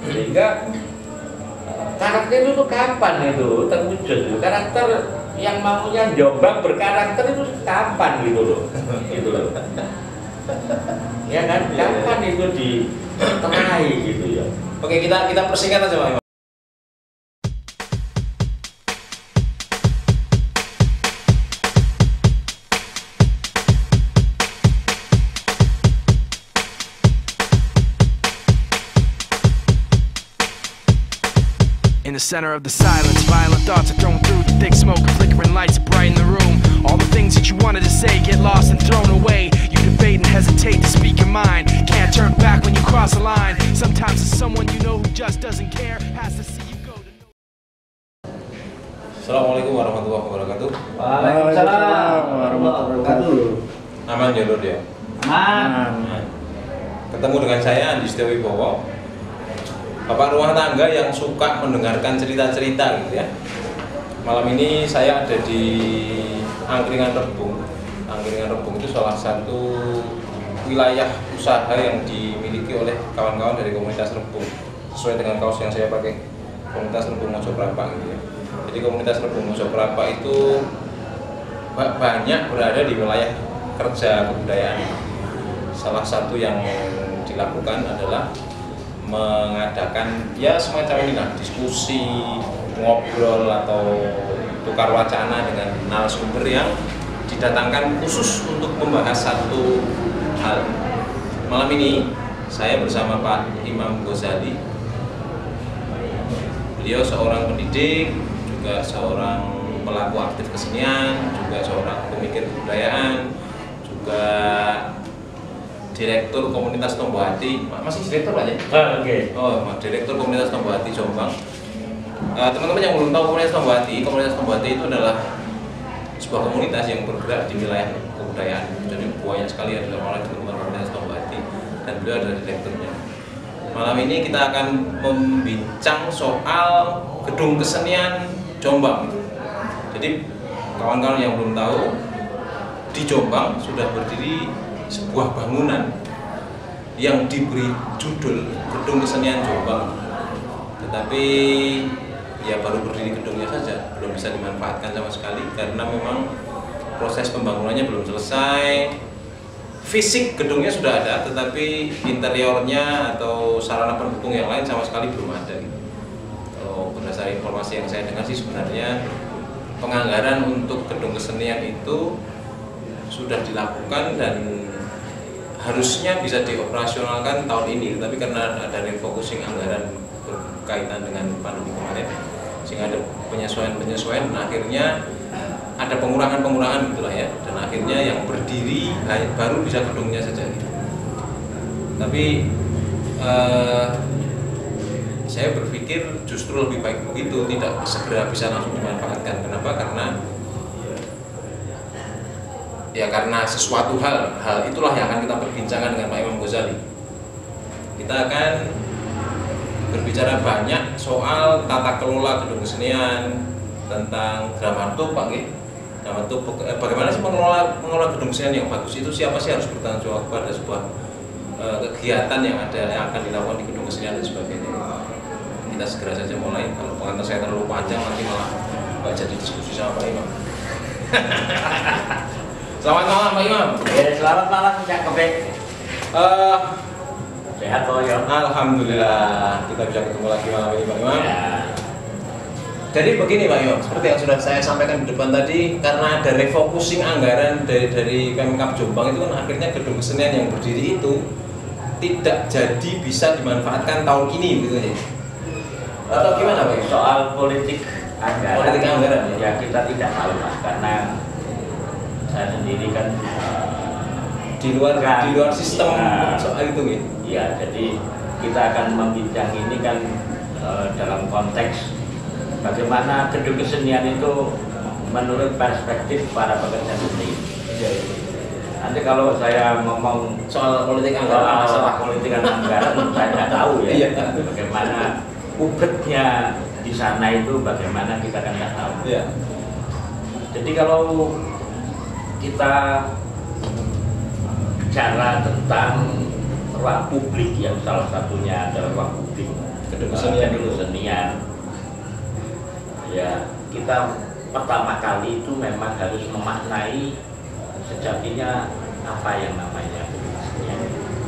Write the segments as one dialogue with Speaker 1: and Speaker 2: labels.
Speaker 1: Sehingga karakter itu tuh kapan itu terwujud? Karakter yang maunya Jombang berkarakter itu kapan gitu loh? Gitu loh. Ya kan, kapan itu ditengahi gitu ya?
Speaker 2: Oke, kita persingkat aja Pak Imam.
Speaker 3: In the center of the silence, violent thoughts are thrown through the thick smoke, flickering lights brighten the room. All the things that you wanted to say get lost and thrown away. You debate and hesitate to speak your mind. Can't turn back when you cross a line. Sometimes it's someone you know who just doesn't care, has to see you go to know.
Speaker 2: Assalamualaikum warahmatullahi wabarakatuh.
Speaker 1: Waalaikumsalam warahmatullahi wabarakatuh.
Speaker 2: Aman ya Lur ya?
Speaker 1: Aman.
Speaker 2: Ketemu dengan saya Andi Setiawi Bowo, bapak rumah tangga yang suka mendengarkan cerita-cerita gitu ya. Malam ini saya ada di Angkringan Rebung. Angkringan Rebung itu salah satu wilayah usaha yang dimiliki oleh kawan-kawan dari komunitas Rebung. Sesuai dengan kaos yang saya pakai, komunitas Rebung Mojokerto gitu ya. Jadi komunitas Rebung Mojokerto itu banyak berada di wilayah kerja kebudayaan. Salah satu yang dilakukan adalah mengadakan ya semacam inilah diskusi, ngobrol atau tukar wacana dengan narasumber yang didatangkan khusus untuk membahas satu hal. Malam ini saya bersama Pak Imam Ghazali. Beliau seorang pendidik, juga seorang pelaku aktif kesenian, juga seorang pemikir kebudayaan, juga Direktur Komunitas Tombo Hati. Masih direktur aja?
Speaker 1: Oke.
Speaker 2: Oh, Direktur Komunitas Tombo Hati Jombang. Teman-teman yang belum tahu Komunitas Tombo Hati itu adalah sebuah komunitas yang bergerak di wilayah kebudayaan. Jadi banyak sekali adalah oleh teman-teman Komunitas Tombo Hati dan beliau adalah direkturnya. Malam ini kita akan membincang soal gedung kesenian Jombang. Jadi kawan-kawan yang belum tahu, di Jombang sudah berdiri sebuah bangunan yang diberi judul Gedung Kesenian Jombang, tetapi ya baru berdiri gedungnya saja, belum bisa dimanfaatkan sama sekali karena memang proses pembangunannya belum selesai. Fisik gedungnya sudah ada, tetapi interiornya atau sarana pendukung yang lain sama sekali belum ada. Kalau berdasarkan informasi yang saya dengar sih sebenarnya penganggaran untuk gedung kesenian itu sudah dilakukan dan harusnya bisa dioperasionalkan tahun ini, tapi karena ada refocusing anggaran berkaitan dengan pandemi kemarin, sehingga ada penyesuaian, dan akhirnya ada pengurangan gitulah ya, dan akhirnya yang berdiri baru bisa gedungnya saja. Tapi saya berpikir justru lebih baik begitu, tidak segera bisa langsung dimanfaatkan. Kenapa? Karena sesuatu hal itulah yang akan kita perbincangkan dengan Pak Imam Ghazali. Kita akan berbicara banyak soal tata kelola gedung kesenian, tentang dramaturg Pak G. Dramaturg, bagaimana sih mengelola gedung kesenian yang bagus itu, siapa sih harus bertanggung jawab pada sebuah kegiatan yang akan dilakukan di gedung kesenian dan sebagainya. Kita segera saja mulai. Kalau pengantar saya terlalu panjang nanti malah nggak jadi diskusi sama Pak Imam. Selamat malam Pak Imam.
Speaker 1: Ya, selamat malam Cak Kebek. Sehat Pak ya?
Speaker 2: Alhamdulillah kita bisa ketemu lagi malam ini Pak Imam.
Speaker 1: Ya.
Speaker 2: Jadi begini Pak Imam, seperti yang sudah saya sampaikan di depan tadi, karena ada refocusing anggaran dari Pemkab Jombang itu kan akhirnya gedung kesenian yang berdiri itu tidak jadi bisa dimanfaatkan tahun ini gitu ya. Atau gimana Pak Imam?
Speaker 1: Soal politik anggaran,
Speaker 2: ya.
Speaker 1: Ya kita tidak tahu Mas, karena saya sendiri kan
Speaker 2: di luar sistem soal itu ya.
Speaker 1: Iya, jadi kita akan membincang ini kan dalam konteks bagaimana gedung kesenian itu menurut perspektif para pekerja seni. Nanti kalau saya ngomong
Speaker 2: soal politik anggaran,
Speaker 1: masalah politik anggaran saya nggak tahu ya. Bagaimana ubetnya di sana itu, bagaimana kita kan nggak tahu.
Speaker 2: Iya.
Speaker 1: Jadi kalau kita bicara tentang ruang publik, yang salah satunya adalah ruang publik Ya, kita pertama kali itu memang harus memaknai sejatinya apa yang namanya gedung kesenian.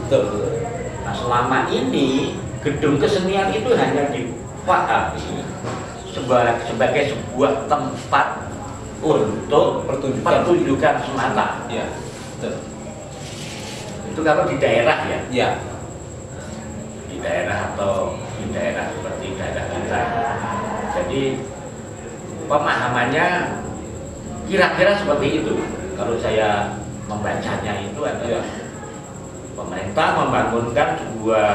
Speaker 2: Betul.
Speaker 1: Nah, selama ini gedung kesenian itu hanya dipahami sebagai sebuah tempat untuk pertunjukan semata.
Speaker 2: Ya, betul.
Speaker 1: Itu kalau di daerah ya.
Speaker 2: Ya.
Speaker 1: Di daerah atau di daerah seperti daerah kita. Jadi pemahamannya kira-kira seperti itu. Kalau saya membacanya itu adalah pemerintah membangunkan sebuah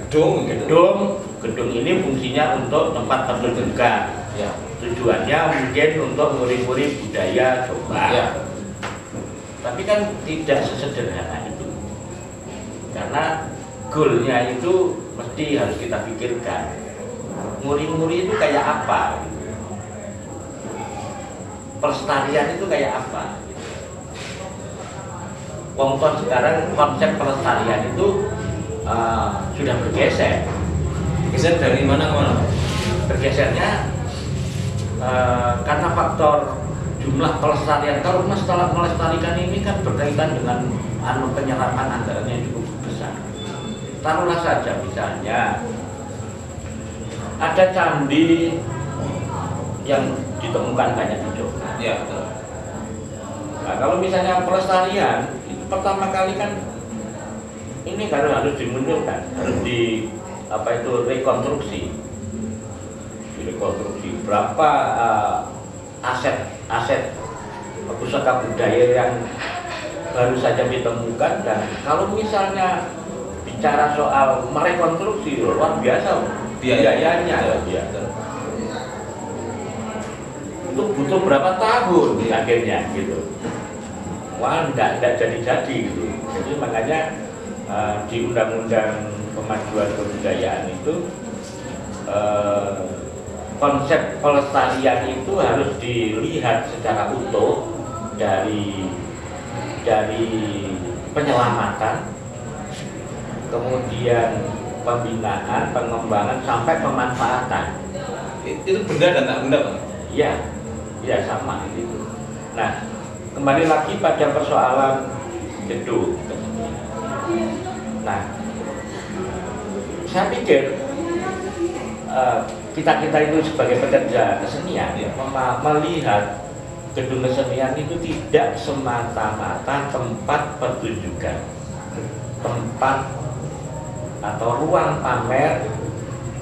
Speaker 1: gedung ini fungsinya untuk tempat pertunjukan.
Speaker 2: Ya.
Speaker 1: Tujuannya mungkin untuk murid-murid budaya Jombang.
Speaker 2: Ya.
Speaker 1: Tapi kan tidak sesederhana itu. Karena goalnya itu mesti harus kita pikirkan. Muri-muri itu kayak apa? Pelestarian itu kayak apa? Wongton sekarang konsep pelestarian itu sudah bergeser.
Speaker 2: Geser dari mana ke mana?
Speaker 1: Bergesernya karena faktor jumlah pelestarian. Kalau melestarikan ini kan berkaitan dengan penyerapan anggaran yang cukup besar. Taruhlah saja misalnya ada candi yang ditemukan banyak di Jogja.
Speaker 2: Ya, betul.
Speaker 1: Nah, kalau misalnya pelestarian itu pertama kali kan ini harus dimunculkan, harus rekonstruksi berapa aset pusaka budaya yang baru saja ditemukan. Dan kalau misalnya bicara soal merekonstruksi luar biasa biayanya. Ya. Itu butuh berapa tahun akhirnya gitu. Wah, enggak jadi-jadi gitu. Jadi makanya di Undang-Undang Kemajuan Kebudayaan itu konsep pelestarian itu harus dilihat secara utuh dari penyelamatan, kemudian pembinaan, pengembangan sampai pemanfaatan.
Speaker 2: Itu benda dan tak benda, Pak?
Speaker 1: Iya sama gitu. Nah, kembali lagi pada persoalan gedung. Nah, saya pikir kita itu sebagai pekerja kesenian melihat gedung kesenian itu tidak semata-mata tempat pertunjukan, tempat atau ruang pamer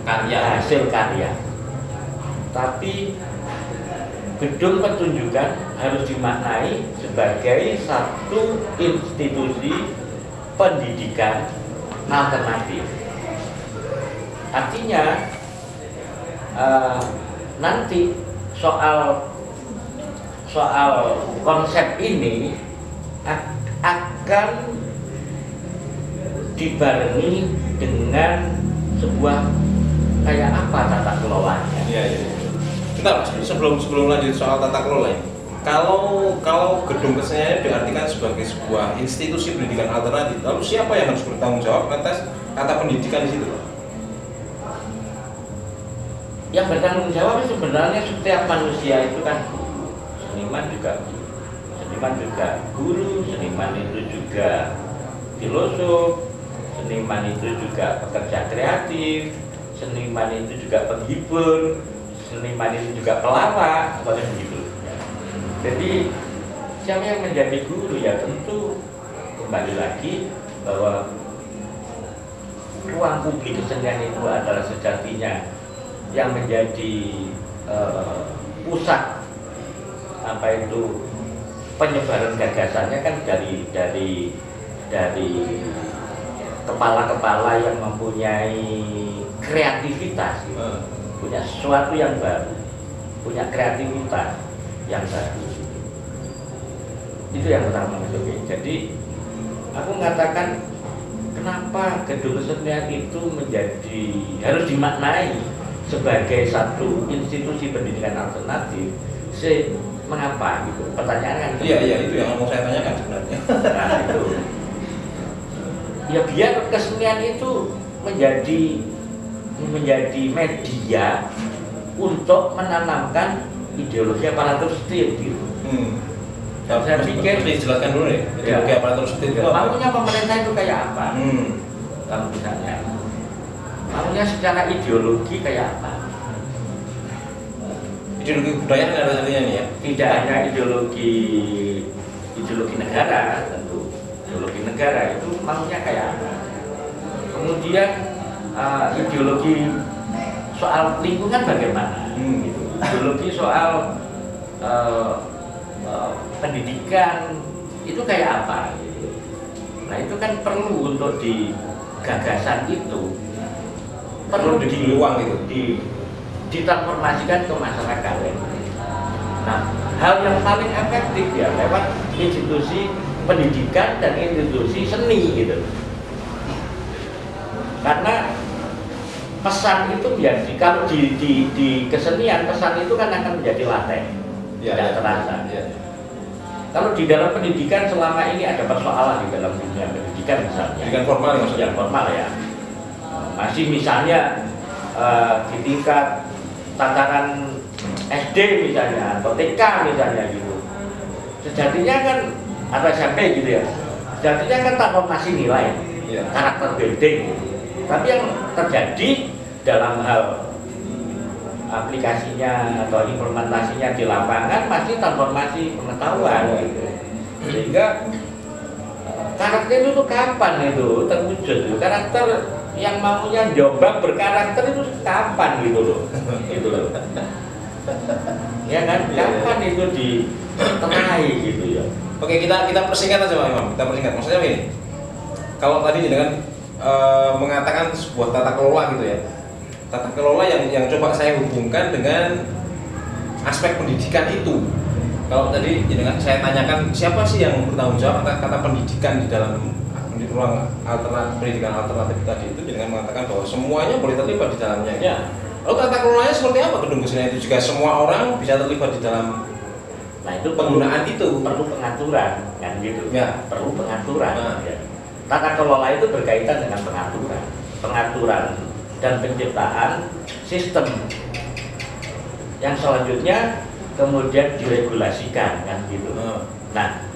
Speaker 1: hasil karya, tapi gedung pertunjukan harus dimaknai sebagai satu institusi pendidikan alternatif. Artinya nanti soal konsep ini akan dibarengi dengan sebuah kayak apa tata kelolanya.
Speaker 2: Iya. Bentar, sebelum lanjut soal tata kelola ini. Kalau gedung kesenian diartikan sebagai sebuah institusi pendidikan alternatif, lalu siapa yang harus bertanggung jawab atas kata pendidikan di situ?
Speaker 1: Yang bertanggung jawab sebenarnya setiap manusia itu kan seniman juga guru, seniman itu juga filosof, seniman itu juga pekerja kreatif, seniman itu juga penghibur, seniman itu juga pelawak, seperti begitu. Jadi siapa yang menjadi guru ya tentu kembali lagi bahwa ruang publik kesenian itu adalah sejatinya yang menjadi pusat penyebaran gagasannya kan dari kepala-kepala yang mempunyai kreativitas, punya sesuatu yang baru, punya kreativitas yang baru. Itu yang pertama. Jadi aku mengatakan kenapa gedung kesenian itu harus dimaknai sebagai satu institusi pendidikan alternatif. Mengapa gitu? Pertanyaan kan?
Speaker 2: Iya, itu yang mau saya tanyakan sebenarnya.
Speaker 1: Nah, itu. Ya biar kesenian itu menjadi media untuk menanamkan ideologi aparatur state gitu. Saya pikir
Speaker 2: dijelaskan dulu nih, ideologi aparatur state itu apa?
Speaker 1: maunya pemerintah itu kayak apa? Kalau misalnya maunya secara ideologi kayak apa?
Speaker 2: Ideologi budaya kan ada artinya nih ya?
Speaker 1: Tidak hanya ideologi negara, tentu ideologi negara itu maunya kayak apa? Kemudian ideologi soal lingkungan bagaimana? Gitu. Ideologi soal pendidikan itu kayak apa? Gitu. Nah itu kan perlu untuk di gagasan itu perlu
Speaker 2: diluang gitu,
Speaker 1: ditransformasikan ke masyarakat. Nah, hal yang paling efektif ya lewat institusi pendidikan dan institusi seni gitu. Karena pesan itu ya kalau di kesenian pesan itu kan akan menjadi laten, tidak terasa. Kalau di dalam pendidikan selama ini ada persoalan di dalam dunia pendidikan misalnya.
Speaker 2: Pendidikan formal maksudnya?
Speaker 1: Yang formal ya. Masih misalnya di tingkat tataran SD misalnya atau TK misalnya gitu. Sejatinya kan atau SMP gitu ya. Sejatinya kan transformasi nilai, karakter building. Gitu. Tapi yang terjadi dalam hal aplikasinya atau implementasinya di lapangan masih transformasi pengetahuan gitu. Sehingga karakter itu kapan itu terwujud? Karakter yang maunya Jombang berkarakter itu kapan gitu loh? Gitu loh. Ya kan? Kapan itu diterai gitu ya?
Speaker 2: Oke, kita persingkat aja Pak Imam. Kita persingkat. Maksudnya ini, kalau tadi dengan mengatakan sebuah tata kelola gitu ya, tata kelola yang coba saya hubungkan dengan aspek pendidikan itu. Kalau tadi dengan saya tanyakan siapa sih yang bertanggung jawab atas kata pendidikan di dalam ruang alternatif, pendidikan alternatif tadi itu, dengan mengatakan bahwa semuanya boleh terlibat di dalamnya.
Speaker 1: Ya.
Speaker 2: Lalu tata kelolanya seperti apa gedung kesenian itu jika semua orang bisa terlibat di dalam?
Speaker 1: Nah itu
Speaker 2: penggunaan itu
Speaker 1: perlu pengaturan kan gitu.
Speaker 2: Ya.
Speaker 1: Perlu pengaturan. Ya. Tata kelola itu berkaitan dengan pengaturan dan penciptaan sistem yang selanjutnya kemudian diregulasikan kan gitu. Nah,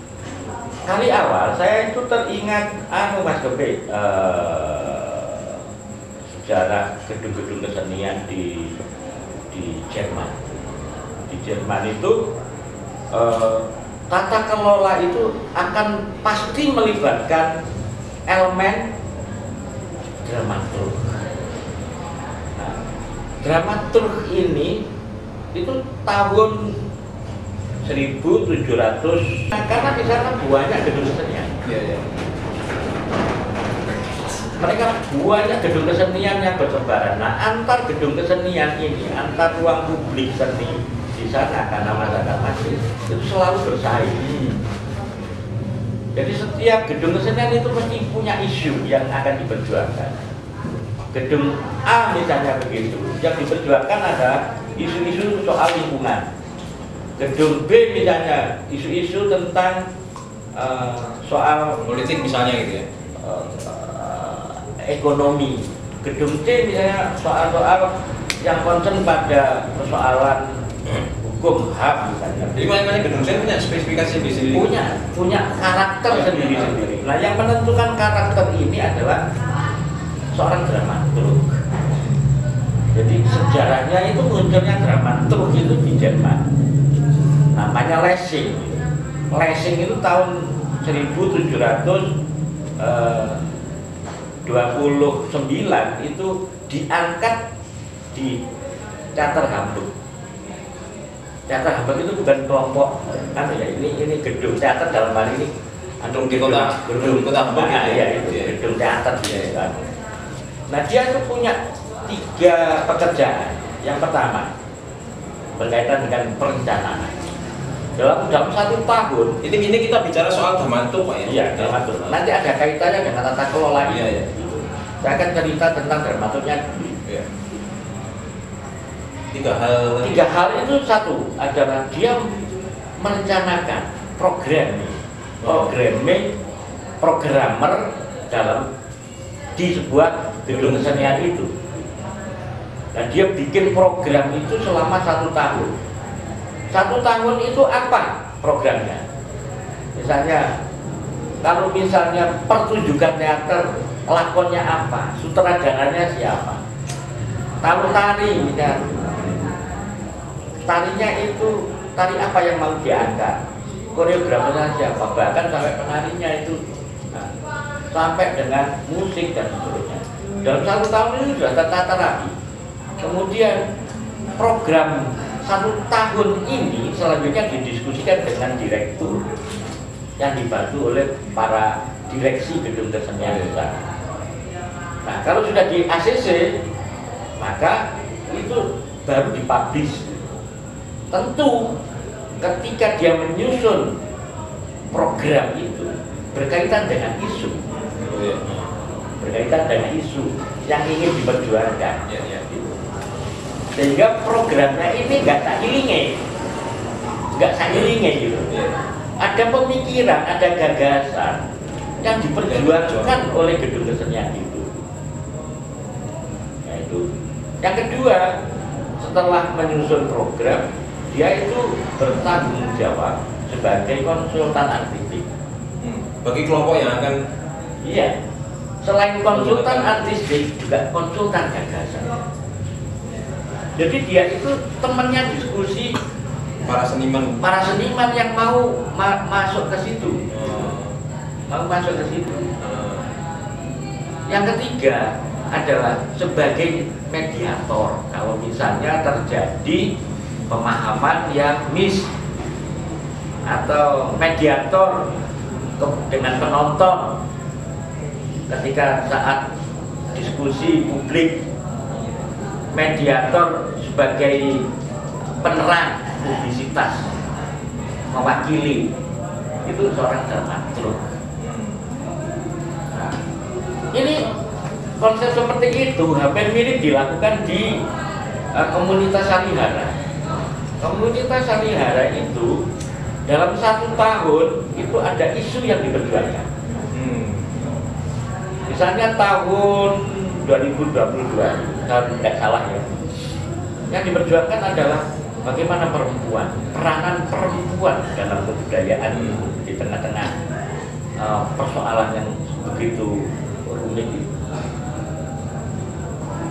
Speaker 1: kali awal saya itu teringat Mas Gepe, sejarah gedung-gedung kesenian di Jerman. Di Jerman itu tata kelola itu akan pasti melibatkan elemen dramaturg. Nah, dramaturg ini itu tahun 1700, karena di sana banyak gedung kesenian. Mereka banyak gedung kesenian yang bertebaran. Nah, antar gedung kesenian ini, antar ruang publik seni di sana karena masyarakat masih itu selalu bersaing. Jadi setiap gedung kesenian itu mesti punya isu yang akan diperjuangkan. Gedung A misalnya begitu, yang diperjuangkan ada isu-isu soal lingkungan. Gedung B misalnya isu-isu tentang soal
Speaker 2: politik misalnya gitu ya,
Speaker 1: ekonomi. Gedung C misalnya soal-soal yang concern pada persoalan hukum HAM misalnya.
Speaker 2: Jadi mana-mana gedung C punya spesifikasi sendiri.
Speaker 1: Punya karakter sendiri-sendiri. Nah, yang menentukan karakter ini adalah seorang dramaturg. Jadi sejarahnya itu munculnya dramaturg itu di Jerman. Namanya Lessing. Lessing itu tahun 1729 itu diangkat di Teater Hamburg. Teater Hamburg itu bukan kelompok ini gedung teater dalam hal ini
Speaker 2: gedung di kota Hamburg
Speaker 1: itu gedung teater gitu kan. Nah, dia itu punya 3 pekerjaan. Yang pertama berkaitan dengan perencanaan. Dalam 1 tahun
Speaker 2: ini kita bicara soal dramaturg Pak ya?
Speaker 1: Iya, dramaturg. Nanti ada kaitannya dengan tata kelola.
Speaker 2: Iya.
Speaker 1: Saya akan cerita tentang dramaturgnya.
Speaker 2: Iya. 3 hal.
Speaker 1: 3 hal itu, satu adalah dia merencanakan programmer dalam di sebuah gedung kesenian itu. Nah, dia bikin program itu selama 1 tahun. 1 tahun itu apa programnya? Misalnya, kalau misalnya pertunjukan teater, lakonnya apa, sutradaranya siapa, tahu tari, ya. Tarinya itu tari apa yang mau diangkat, koreografernya siapa, bahkan sampai penarinya itu, nah, sampai dengan musik dan seterusnya. Dalam 1 tahun ini sudah tertata rapi. Kemudian program 1 tahun ini selanjutnya didiskusikan dengan direktur yang dibantu oleh para direksi gedung kesenian besar. Nah, kalau sudah di ACC, maka itu baru dipublish. Tentu ketika dia menyusun program itu berkaitan dengan isu, berkaitan dengan isu yang ingin diperjuangkan, sehingga programnya ini nggak seiringe gitu. Ada pemikiran, ada gagasan yang diperjuangkan oleh gedung kesenian itu. Yaitu yang kedua, setelah menyusun program, dia itu bertanggung jawab sebagai konsultan artistik
Speaker 2: bagi kelompok yang akan.
Speaker 1: Iya, selain konsultan artistik juga konsultan gagasan. Jadi dia itu temannya diskusi para seniman yang mau masuk ke situ, Yang ketiga adalah sebagai mediator kalau misalnya terjadi pemahaman yang miss, atau mediator dengan penonton ketika saat diskusi publik, mediator sebagai penerang publisitas, mewakili, itu seorang dramaturg. Nah, ini konsep seperti itu hampir mirip dilakukan di komunitas Salihara. Komunitas Salihara itu dalam 1 tahun itu ada isu yang diperjuangkan. Misalnya tahun 2022, kalau tidak salah ya, yang diperjuangkan adalah bagaimana peranan perempuan dalam kebudayaan di tengah-tengah persoalan yang begitu rumit itu.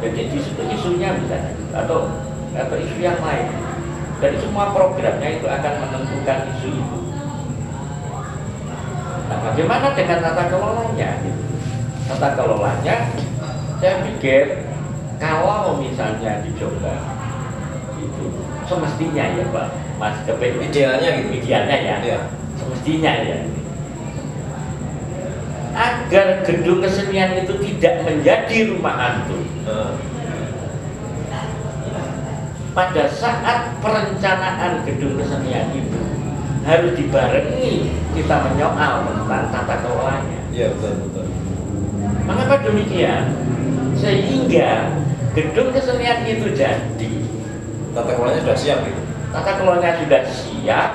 Speaker 1: Jadi isunya misalnya atau isu yang lain. Dari semua programnya itu akan menentukan isu itu. Nah, bagaimana dengan tata kelolanya? Tata kelolanya, saya pikir kalau misalnya di Jombang itu semestinya ya Pak Mas Kepet, idealnya ya. Semestinya ya, agar gedung kesenian itu tidak menjadi rumah hantu. Pada saat perencanaan gedung kesenian itu harus dibarengi kita menyoal tentang tata kelolanya.
Speaker 2: Iya, betul.
Speaker 1: Mengapa demikian? Sehingga gedung kesenian itu jadi
Speaker 2: tata kelolanya sudah siap gitu.
Speaker 1: Tata kelolanya sudah siap,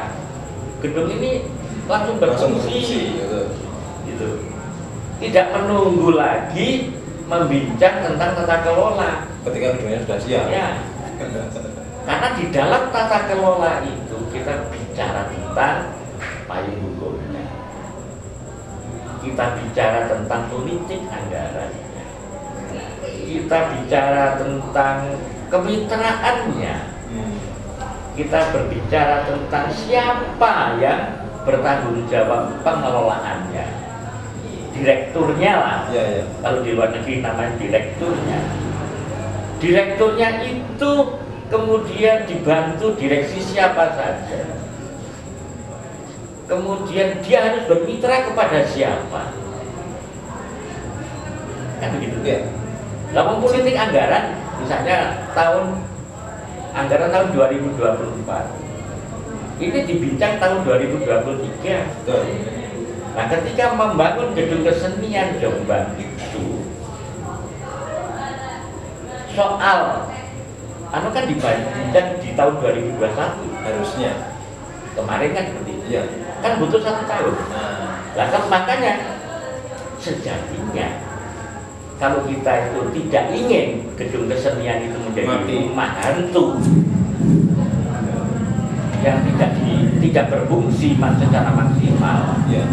Speaker 1: gedung ini langsung berfungsi. Gitu. Tidak menunggu lagi membincang tentang tata kelola
Speaker 2: ketika gedungnya sudah siap.
Speaker 1: Ya. Karena di dalam tata kelola itu kita bicara tentang payung hukumnya, kita bicara tentang politik anggarannya, kita bicara tentang kemitraannya, kita berbicara tentang siapa yang bertanggung jawab pengelolaannya, direkturnya lah.
Speaker 2: Ya.
Speaker 1: Kalau di luar negeri namanya direkturnya. Direkturnya itu kemudian dibantu direksi siapa saja. Kemudian dia harus bermitra kepada siapa. Kan begitu ya. Dalam politik anggaran, misalnya anggaran tahun 2024. Ini dibincang tahun 2023.
Speaker 2: Betul.
Speaker 1: Nah, ketika membangun gedung kesenian Jombang itu soal kan dibincang di tahun 2021
Speaker 2: harusnya.
Speaker 1: Kemarin kan seperti itu.
Speaker 2: Iya.
Speaker 1: Kan butuh 1 tahun. Nah, kan makanya sejatinya kalau kita itu tidak ingin gedung kesenian itu menjadi rumah hantu yang tidak berfungsi secara maksimal,
Speaker 2: Ya.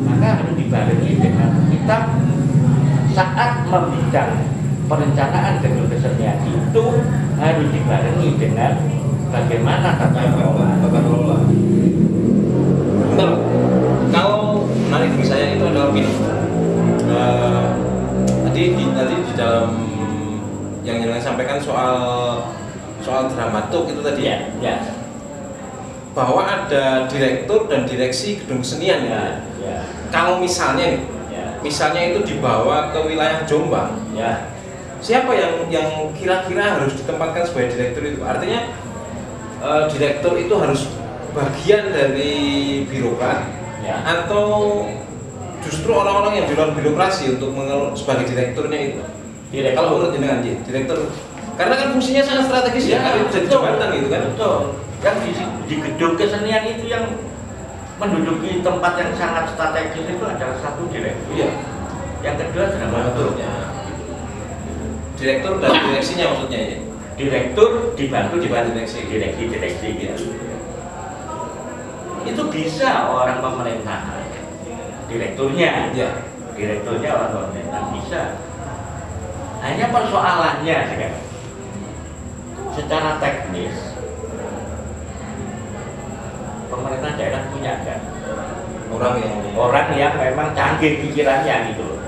Speaker 1: maka harus dibarengi dengan kita saat membidang perencanaan gedung kesenian itu harus dibarengi dengan bagaimana tata kelola.
Speaker 2: Betul. Kalau menarik bagi saya itu adalah gini. Tadi di dalam yang sampaikan soal dramaturg itu tadi
Speaker 1: Ya, ya,
Speaker 2: bahwa ada direktur dan direksi gedung kesenian ya.
Speaker 1: ya,
Speaker 2: Kalau misalnya nih,
Speaker 1: ya,
Speaker 2: misalnya itu dibawa ke wilayah Jombang,
Speaker 1: ya.
Speaker 2: siapa yang kira-kira harus ditempatkan sebagai direktur itu? Artinya direktur itu harus bagian dari birokrat
Speaker 1: Ya.
Speaker 2: atau justru orang-orang yang di luar birokrasi untuk sebagai direkturnya itu?
Speaker 1: Direktur.
Speaker 2: Kalau menurut jenengan direktur, karena kan fungsinya sangat strategis ya, karena itu jadi
Speaker 1: betul,
Speaker 2: jabatan gitu kan?
Speaker 1: Betul. Yang di gedung kesenian itu yang menduduki tempat yang sangat strategis itu adalah satu direktur.
Speaker 2: Iya.
Speaker 1: Yang kedua dramaturgnya.
Speaker 2: Direktur dan direksinya maksudnya ya.
Speaker 1: Direktur dibantu
Speaker 2: Direksi.
Speaker 1: direksi gitu. Itu bisa orang pemerintahan. Direkturnya,
Speaker 2: Iya.
Speaker 1: direkturnya orang pemerintahan bisa. Hanya persoalannya sekarang, secara teknis pemerintah daerah punya kan orang yang memang canggih pikirannya gitu loh.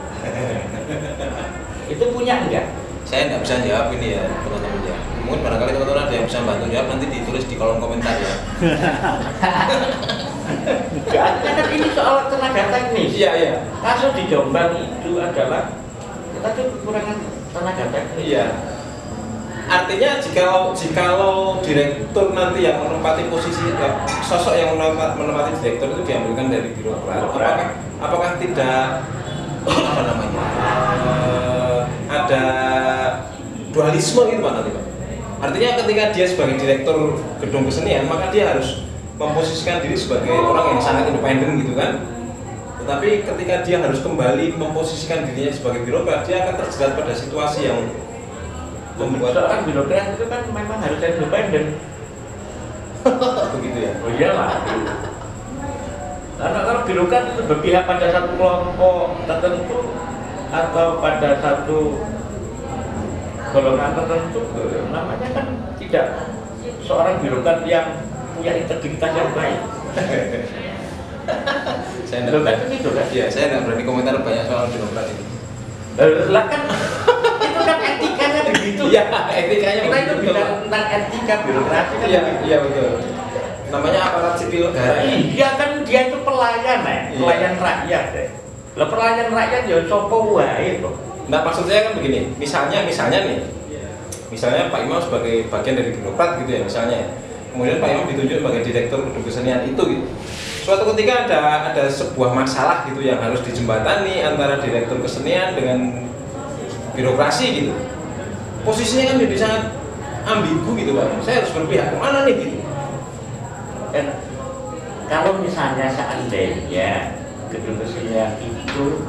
Speaker 1: Itu punya enggak?
Speaker 2: Saya nggak bisa jawab ini ya teman-teman ya. Mungkin barangkali teman-teman ada yang bisa bantu jawab, nanti ditulis di kolom komentar ya.
Speaker 1: Enggak, karena ini soal tenaga teknis.
Speaker 2: Iya iya.
Speaker 1: Kasus di Jombang itu adalah kita tuh kekurangan tenaga teknis.
Speaker 2: Iya. Artinya jikalau direktur nanti yang menempati posisi sosok yang menempati direktur itu diambilkan dari birokrat, apakah tidak apa namanya ada dualisme gitu Pak nanti Pak? Artinya ketika dia sebagai direktur gedung kesenian maka dia harus memposisikan diri sebagai orang yang sangat independen gitu kan? Tetapi ketika dia harus kembali memposisikan dirinya sebagai birokrat, dia akan terjerat pada situasi yang membuat
Speaker 1: seorang birokrat itu kan memang harus independen.
Speaker 2: begitu ya.
Speaker 1: Oh iyalah. Karena kalau birokrat itu berpihak pada satu kelompok tertentu atau pada satu golongan tertentu, namanya kan tidak seorang birokrat yang punya integritas yang baik.
Speaker 2: Saya enggak
Speaker 1: berani itu kan?
Speaker 2: Iya, saya enggak berani komentar banyak soal birokrat ini.
Speaker 1: Lah kan itu kan etikanya begitu.
Speaker 2: Iya, etikanya
Speaker 1: kita itu
Speaker 2: begitu.
Speaker 1: bicara tentang etika birokrasi kan.
Speaker 2: Iya, iya betul. Namanya aparat sipil negara.
Speaker 1: Iya kan dia itu pelayan pelayan rakyat ya. Lah pelayan rakyat ya sopo wae to.
Speaker 2: Nah, maksud saya kan begini, misalnya nih. Misalnya Pak Imam sebagai bagian dari birokrat gitu ya misalnya. Kemudian Pak Imam ditunjuk sebagai direktur gedung kesenian itu gitu. Suatu ketika ada sebuah masalah gitu yang harus dijembatani antara direktur kesenian dengan birokrasi gitu. Posisinya kan jadi sangat ambigu gitu Pak. Saya harus berpihak kemana nih gitu.
Speaker 1: Dan kalau misalnya seandainya gedung kesenian itu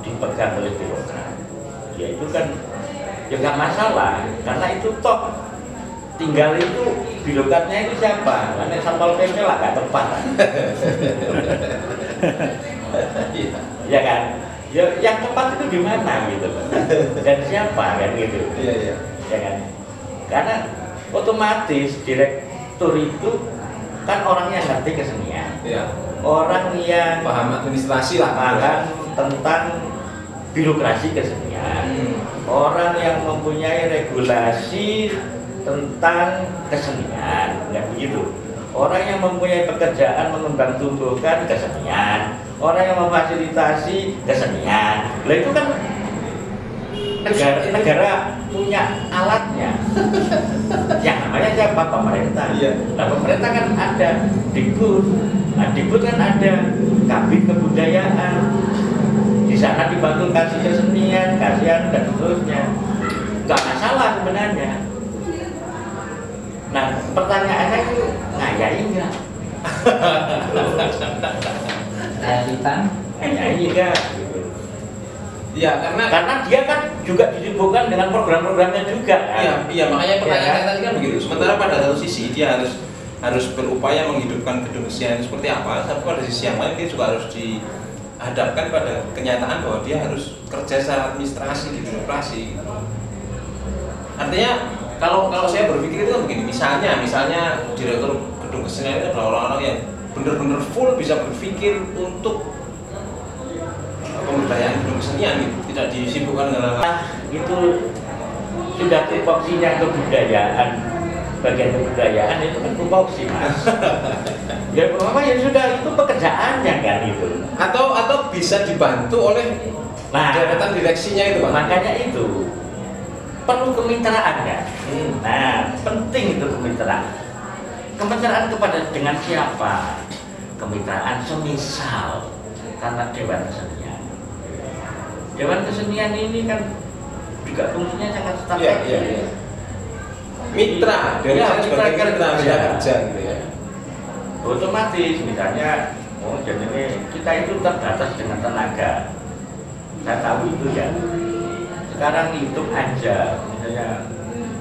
Speaker 1: dipegang oleh birokrat, ya itu kan ya nggak masalah karena itu toh tinggal itu birokratnya itu siapa? Karena Satpol PP lah nggak tepat. Ya kan? Ya, yang tepat itu di mana gitu dan siapa kan gitu.
Speaker 2: Iya iya.
Speaker 1: Ya kan? Karena otomatis direktur itu kan orang yang ngerti kesenian.
Speaker 2: Iya.
Speaker 1: Orang yang
Speaker 2: Paham administrasi lah.
Speaker 1: paham tentang birokrasi kesenian. Orang yang mempunyai regulasi tentang kesenian, ya begitu. Orang yang mempunyai pekerjaan mengembang tumbuhkan kesenian, orang yang memfasilitasi kesenian. Lah itu kan negara punya alatnya. Yang namanya siapa? Pemerintah.
Speaker 2: Iya.
Speaker 1: Nah, pemerintah kan ada Dikbud. Nah, Dikbud kan ada Kabin Kebudayaan. Di sana dibantu kasih kesenian, kasihan dan seterusnya. Gak masalah sebenarnya. Nah, pertanyaannya itu ngayai enggak?
Speaker 4: Realitan
Speaker 1: Ngayai enggak?
Speaker 2: Iya,
Speaker 1: karena dia kan juga disibukkan dengan program-programnya juga kan?
Speaker 2: Iya, makanya pertanyaan
Speaker 1: Ya,
Speaker 2: saya tadi kan begitu. Sementara pada satu sisi dia harus berupaya menghidupkan gedung kesenian itu seperti apa, tapi pada sisi yang lain dia juga harus dihadapkan pada kenyataan bahwa dia harus kerja secara administrasi di birokrasi. Artinya kalau saya berpikir itu kan begini, misalnya direktur gedung kesenian itu adalah orang-orang yang benar-benar full bisa berpikir untuk pemberdayaan gedung kesenian gitu, tidak disibukkan dengan
Speaker 1: itu sudah tupoksinya kebudayaan, bagian kebudayaan itu kan tupoksi mas. Ya memang ya sudah itu pekerjaannya kan itu.
Speaker 2: Atau bisa dibantu oleh jabatan direksinya itu Pak.
Speaker 1: Makanya itu perlu kemitraan kan. Nah penting itu kemitraan. Kemitraan kepada dengan siapa? Kemitraan semisal karena Dewan Kesenian. Dewan Kesenian ini kan juga fungsinya sangat strategis.
Speaker 2: Iya. Mitra, mitra kerja gitu ya.
Speaker 1: Otomatis misalnya, jadi ini kita itu terbatas dengan tenaga. Saya tahu itu ya. Sekarang hitung aja, misalnya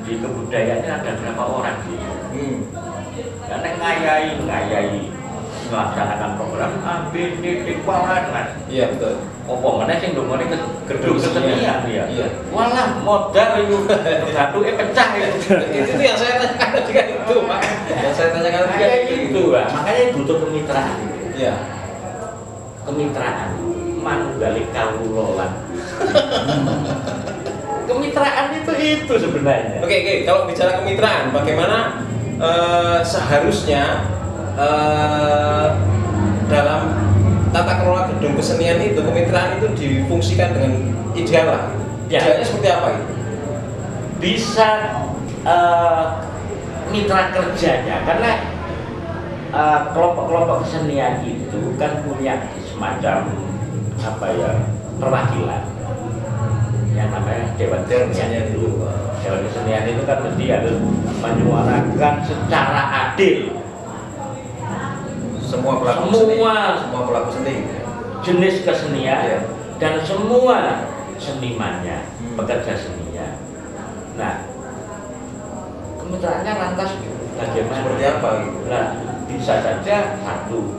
Speaker 1: di kebudayaan ada berapa orang gitu. Karena ngayai melaksanakan program A, B, C, D, kan.
Speaker 2: Iya betul.
Speaker 1: Apa mana sih dong ke gedung kesenian ya?
Speaker 2: Iya.
Speaker 1: Walah modal itu satu pecah itu.
Speaker 2: Itu yang saya tanyakan tadi kan itu Pak. Yang saya tanyakan tadi kan
Speaker 1: itu Pak. Makanya butuh kemitraan.
Speaker 2: Iya.
Speaker 1: Kemitraan manunggaling kawula. Kemitraan itu sebenarnya.
Speaker 2: Oke, kalau bicara kemitraan, bagaimana seharusnya dalam tata kelola gedung kesenian itu kemitraan itu difungsikan dengan ideal lah. Idealnya seperti apa itu?
Speaker 1: Bisa mitra kerjanya karena kelompok-kelompok kesenian itu kan punya semacam perwakilan yang namanya Dewan Kesenian itu. Dewan Kesenian itu kan mesti harus menyuarakan secara adil
Speaker 2: semua pelaku seni
Speaker 1: jenis kesenian dan semua senimannya, pekerja seninya. Nah, kemitraannya lantas bagaimana?
Speaker 2: Seperti apa?
Speaker 1: Nah, bisa saja satu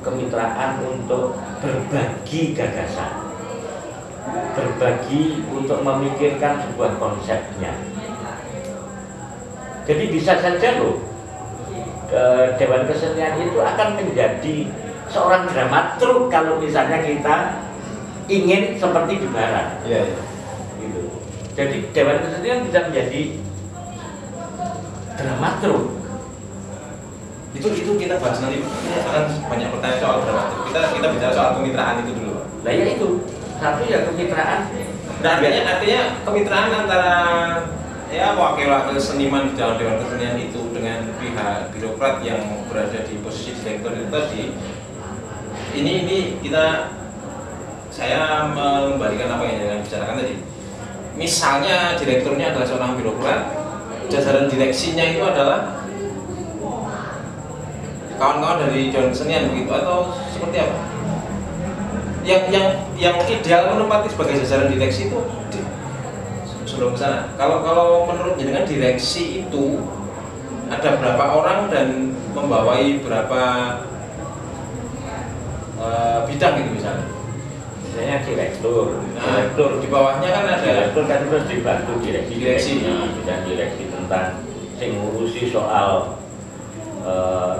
Speaker 1: kemitraan untuk berbagi gagasan, berbagi untuk memikirkan sebuah konsepnya. Jadi bisa saja loh. Dewan Kesenian itu akan menjadi seorang dramaturg kalau misalnya kita ingin seperti di barat.
Speaker 2: Iya.
Speaker 1: Gitu. Jadi Dewan Kesenian bisa menjadi dramaturg.
Speaker 2: Itu kita bahas nanti. Akan banyak pertanyaan soal dramaturg. Kita bicara soal kemitraan itu dulu.
Speaker 1: Nah ya itu satu ya kemitraan.
Speaker 2: Nah, artinya kemitraan antara wakil-wakil seniman di dalam Dewan Kesenian itu dengan pihak birokrat yang berada di posisi direktur itu tadi. Ini saya mengembalikan apa yang jangan bicarakan tadi. Misalnya direkturnya adalah seorang birokrat, jajaran direksinya itu adalah kawan-kawan dari Dewan Kesenian begitu atau seperti apa? Yang ideal menempati sebagai jajaran direksi itu sebelum ke sana. Kalau menurut jenengan direksi itu ada berapa orang dan membawai berapa bidang gitu misalnya?
Speaker 1: Misalnya direktur.
Speaker 2: Direktur di bawahnya kan ada.
Speaker 1: Direktur kan terus dibantu direksi. Dan direksi tentang yang ngurusi soal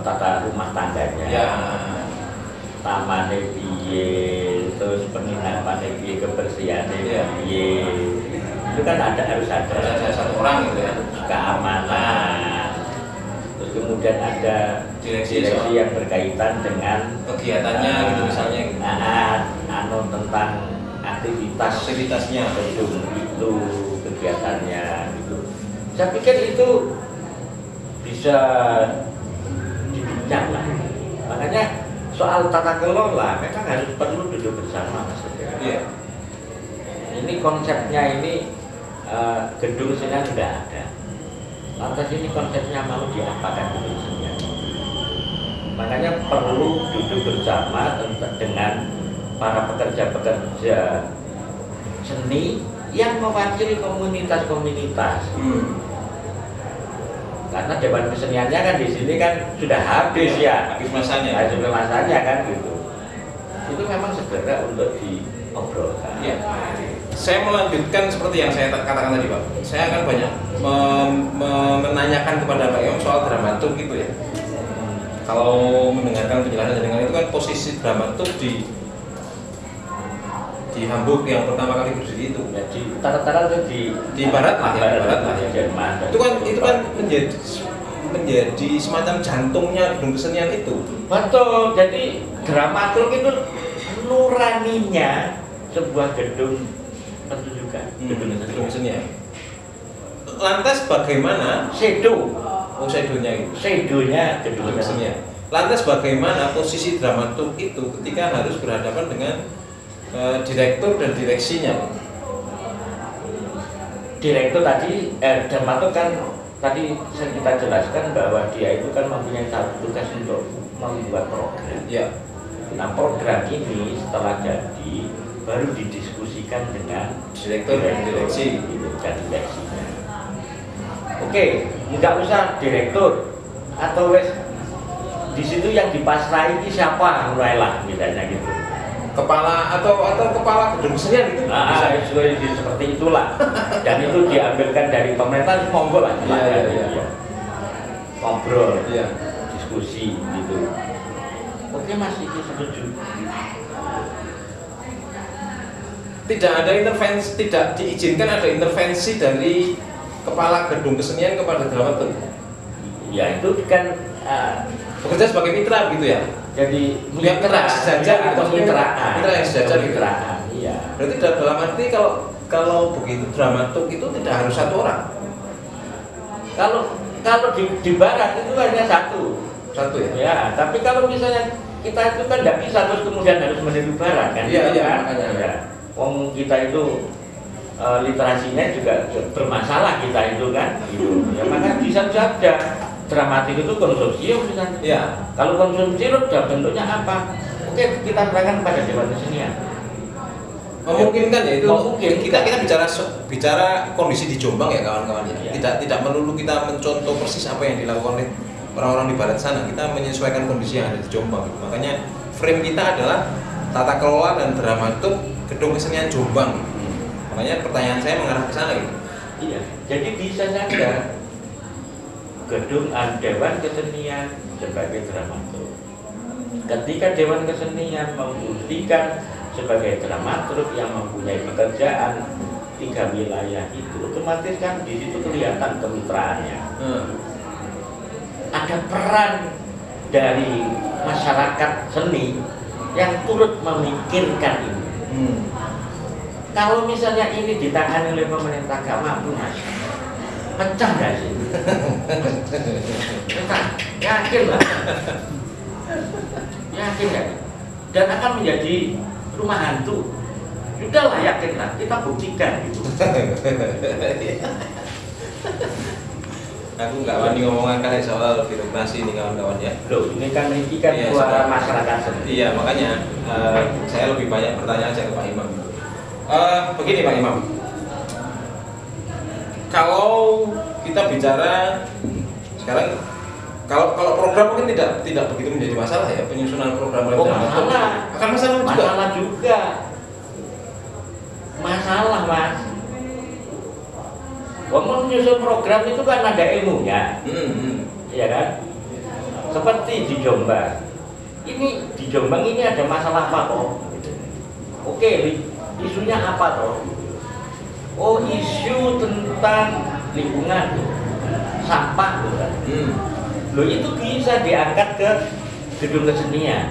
Speaker 1: tata rumah tangganya.
Speaker 2: Ya.
Speaker 1: Tamannya piye, terus penginapannya piye, kebersihannya piye. Itu kan harus ada
Speaker 2: satu orang gitu ya.
Speaker 1: Keamanan. Terus kemudian ada direksi yang berkaitan dengan
Speaker 2: kegiatannya gitu misalnya.
Speaker 1: Tentang aktivitasnya itu kegiatannya gitu. Saya pikir itu bisa dibincang lah. Makanya soal tata kelola memang harus perlu duduk bersama Mas.
Speaker 2: Iya.
Speaker 1: Ini konsepnya ini gedung kesenian sudah ada. Lantas ini konsepnya mau diapakan gedung kesenian? Makanya perlu duduk bersama dengan para pekerja-pekerja seni yang mewakili komunitas-komunitas. Karena Dewan Keseniannya kan di sini kan sudah habis ya,
Speaker 2: habis masanya.
Speaker 1: habis masanya kan gitu. Itu memang segera untuk diobrolkan.
Speaker 2: Ya. Saya melanjutkan seperti yang saya katakan tadi Pak. Saya akan banyak menanyakan kepada Pak Imam soal dramaturg itu ya. Kalau mendengarkan penjelasan dengan itu kan posisi dramaturg di Hamburg yang pertama kali berdiri itu.
Speaker 1: Ya, di utara-utara itu
Speaker 2: di barat lah ya, barat lah ya.
Speaker 1: Jerman.
Speaker 2: Itu kan menjadi semacam jantungnya gedung kesenian itu.
Speaker 1: Betul. Jadi dramaturg itu nuraninya sebuah gedung pertunjukan,
Speaker 2: gedung kesenian. Lantas bagaimana shadownya itu?
Speaker 1: Shadownya gedung
Speaker 2: kesenian. Lantas bagaimana posisi dramaturg itu ketika harus berhadapan dengan direktur dan direksinya?
Speaker 1: Direktur tadi, dramaturg kan tadi kita jelaskan bahwa dia itu kan mempunyai satu tugas untuk membuat program.
Speaker 2: Ya. Nah,
Speaker 1: program ini setelah jadi baru didiskusikan dengan
Speaker 2: direktur dan direksi
Speaker 1: dan direksinya. Oke, nggak usah direktur atau wes di situ yang dipasrai ini siapa mulailah misalnya gitu.
Speaker 2: Kepala atau kepala gedung kesenian gitu.
Speaker 1: Seperti itulah. Dan itu diambilkan dari pemerintah, monggo lah. Ngobrol, diskusi gitu. Oke Mas, itu setuju.
Speaker 2: Tidak ada intervensi, tidak diizinkan ada intervensi dari kepala gedung kesenian kepada dramaturg.
Speaker 1: Ya itu kan
Speaker 2: bekerja sebagai mitra gitu ya.
Speaker 1: Jadi
Speaker 2: mitra sejajar
Speaker 1: atau mitra
Speaker 2: yang sejajar gitu.
Speaker 1: Iya.
Speaker 2: Berarti dalam arti kalau begitu dramaturg itu tidak harus satu orang.
Speaker 1: Kalau di barat itu hanya satu ya. Ya, tapi kalau misalnya kita itu kan tidak bisa terus kemudian harus meniru barat kan?
Speaker 2: Iya,
Speaker 1: makanya. Ya. Wong kita itu literasinya juga bermasalah kita itu kan. Gitu. Ya maka bisa saja dramatik itu konsorsium misalnya.
Speaker 2: Ya.
Speaker 1: Kalau konsorsium sudah bentuknya apa? Oke, kita serahkan pada Dewan Kesenian.
Speaker 2: Memungkinkan ya itu.
Speaker 1: Mungkin
Speaker 2: kita bicara kondisi di Jombang ya kawan-kawan ya. Tidak melulu kita mencontoh persis apa yang dilakukan oleh orang-orang di barat sana. Kita menyesuaikan kondisi yang ada di Jombang. Makanya frame kita adalah tata kelola dan dramaturg gedung kesenian Jombang. Makanya pertanyaan saya mengarah ke sana gitu.
Speaker 1: Iya. Jadi bisa saja gedung Dewan Kesenian sebagai dramaturg. Ketika Dewan Kesenian membuktikan sebagai dramaturg yang mempunyai pekerjaan 3 wilayah itu, otomatis kan di situ kelihatan kemitraannya. Ada peran dari masyarakat seni yang turut memikirkan ini. Kalau misalnya ini ditangani oleh pemerintah gak mampu Mas, pecah gak sih? Pecah, yakin lah. Yakin gak? Dan akan menjadi rumah hantu. Sudahlah yakin lah, kita buktikan gitu.
Speaker 2: Aku nggak wani ngomongan kan soal birokrasi ini kawan-kawan ya.
Speaker 1: Loh, ini kan suara masyarakat sendiri.
Speaker 2: Iya, makanya saya lebih banyak bertanya aja ke Pak Imam. Begini Pak Imam, kalau kita bicara sekarang, kalau program mungkin tidak begitu menjadi masalah ya, penyusunan program
Speaker 1: masalah.
Speaker 2: Akan masalah
Speaker 1: juga. Masalah Mas. Menyusun program itu kan ada ilmunya, ya kan? Seperti di Jombang. Ini di Jombang ini ada masalah apa toh? Oke, isunya apa toh? Oh, isu tentang lingkungan, sampah, kan? Loh itu bisa diangkat ke gedung kesenian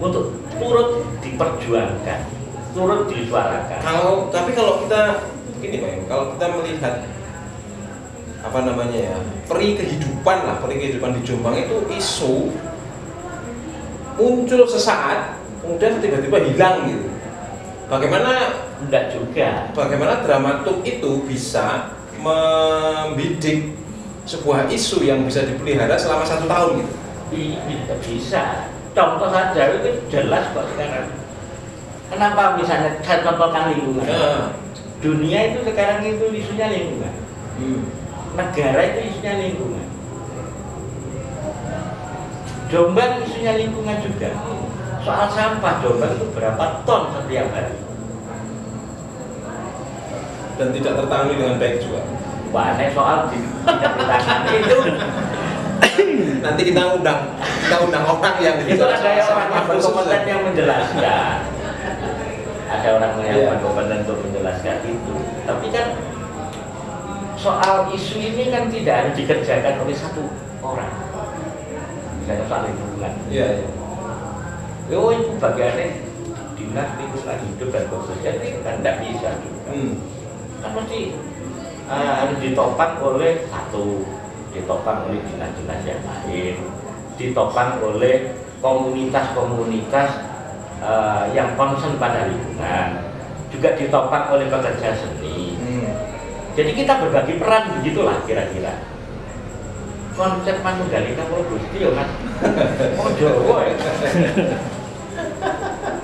Speaker 1: untuk turut diperjuangkan, turut disuarakan.
Speaker 2: Tapi kalau kita begini Pak, kalau kita melihat apa namanya ya, peri kehidupan di Jombang itu isu muncul sesaat kemudian tiba-tiba hilang gitu. Bagaimana dramaturg itu bisa membidik sebuah isu yang bisa dipelihara selama 1 tahun gitu?
Speaker 1: Bisa. contoh saja itu jelas kok sekarang. Kenapa misalnya saya contohkan lingkungan? Dunia itu sekarang itu isunya lingkungan. Negara itu isunya lingkungan. Jombang isunya lingkungan juga. Soal sampah Jombang itu berapa ton setiap hari?
Speaker 2: Dan tidak tertangani dengan baik juga.
Speaker 1: Wah, soal tidak tertangani itu
Speaker 2: nanti kita undang orang yang
Speaker 1: itu ada orang yang berkompeten yang menjelaskan. Ada orang yang berkompeten untuk menjelaskan itu. Tapi kan soal isu ini kan tidak harus dikerjakan oleh satu orang. Misalnya soal lingkungan.
Speaker 2: Iya, iya.
Speaker 1: Oh, itu bagiannya dinas lingkungan hidup dan sosial ini kan tidak bisa juga. Kan mesti harus ditopang oleh satu, ditopang oleh dinas-dinas yang lain, ditopang oleh komunitas-komunitas yang concern pada lingkungan, juga ditopang oleh pekerja seni. Jadi kita berbagi peran begitulah kira-kira. Konsep Manunggalika Pulau Gusti ya Mas. Oh Jawa ya.